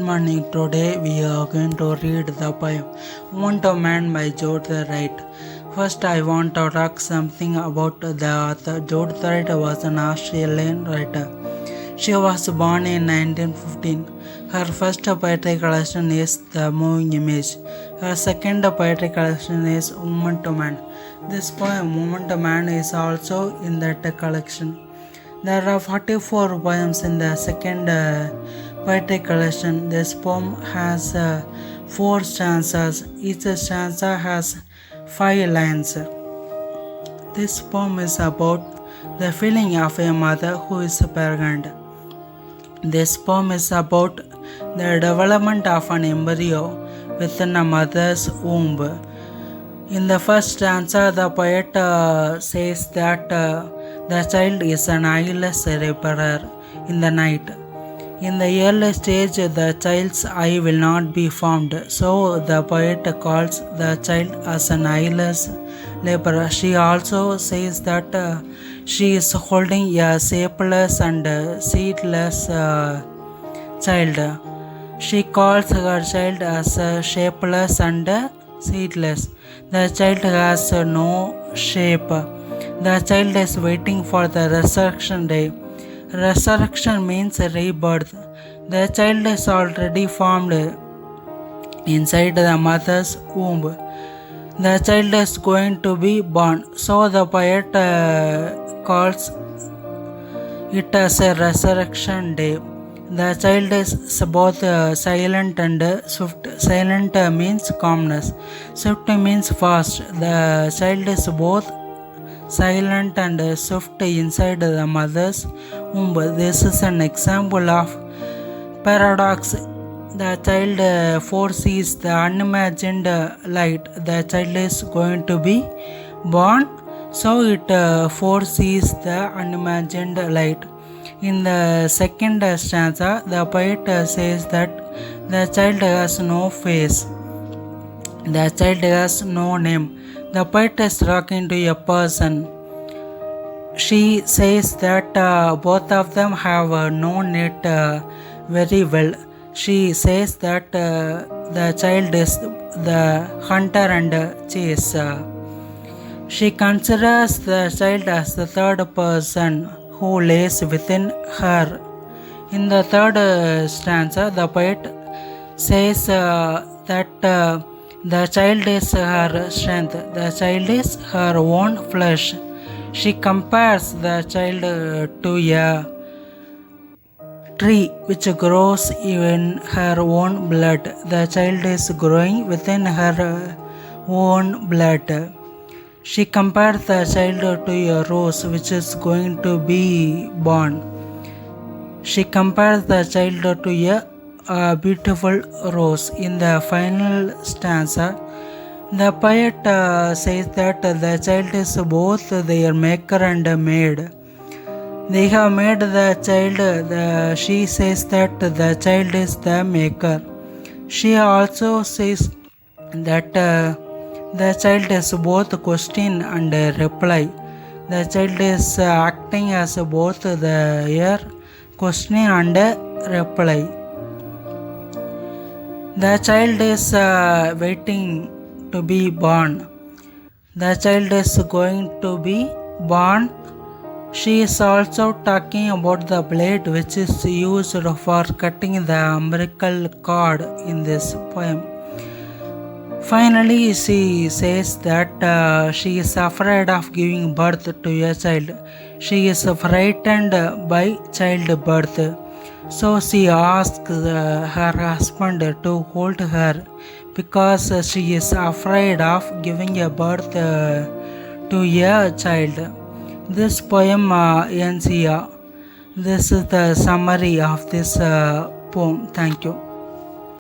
morning. Today we are going to read the poem Want a Man by Judith Wright. First, I want to talk something about the author. Judith Wright was an Australian writer. She was born in 1915. Her first poetry collection is The Moving Image. Her second poetry collection is Woman to Man. This poem, Woman to Man, is also in that collection. There are 44 poems in the second poetry collection. This poem has 4 stanzas. Each stanza has 5 lines. This poem is about the feeling of a mother who is pregnant. This poem is about the development of an embryo within a mother's womb. In the first stanza, the poet says that the child is an eyeless repairer in the night. In the early stage, the child's eye will not be formed, so the poet calls the child as an eyeless laborer. She also says that she is holding a shapeless and seedless child. She calls her child as shapeless and seedless. The child has no shape. The child is waiting for the resurrection day. Resurrection means rebirth. The child is already formed inside the mother's womb. The child is going to be born. So the poet calls it as a resurrection day. The child is both silent and swift. Silent means calmness. Swift means fast. The child is both silent and swift inside the mother's womb. This is an example of paradox. The child foresees the unimagined light. The child is going to be born, so it foresees the unimagined light. In the second stanza, the poet says that the child has no face. The child has no name. The poet is talking to a person. She says that both of them have known it very well. She says that the child is the hunter and chase. She considers the child as the third person who lays within her. In the third stanza, the poet says that the child is her strength. The child is her own flesh. She compares the child to a tree which grows in her own blood. The child is growing within her own blood. She compares the child to a rose which is going to be born. She compares the child to a beautiful rose. In the final stanza, the poet says that the child is both their maker and made. They have made the child. She says that the child is the maker. She also says that the child is both question and reply. The child is acting as both their question and reply. The child is waiting to be born. The child is going to be born. She is also talking about the blade which is used for cutting the umbilical cord in this poem. Finally, she says that she is afraid of giving birth to a child. She is frightened by childbirth. So she asks her husband to hold her because she is afraid of giving a birth to a child. This poem ends here. This is the summary of this poem. Thank you.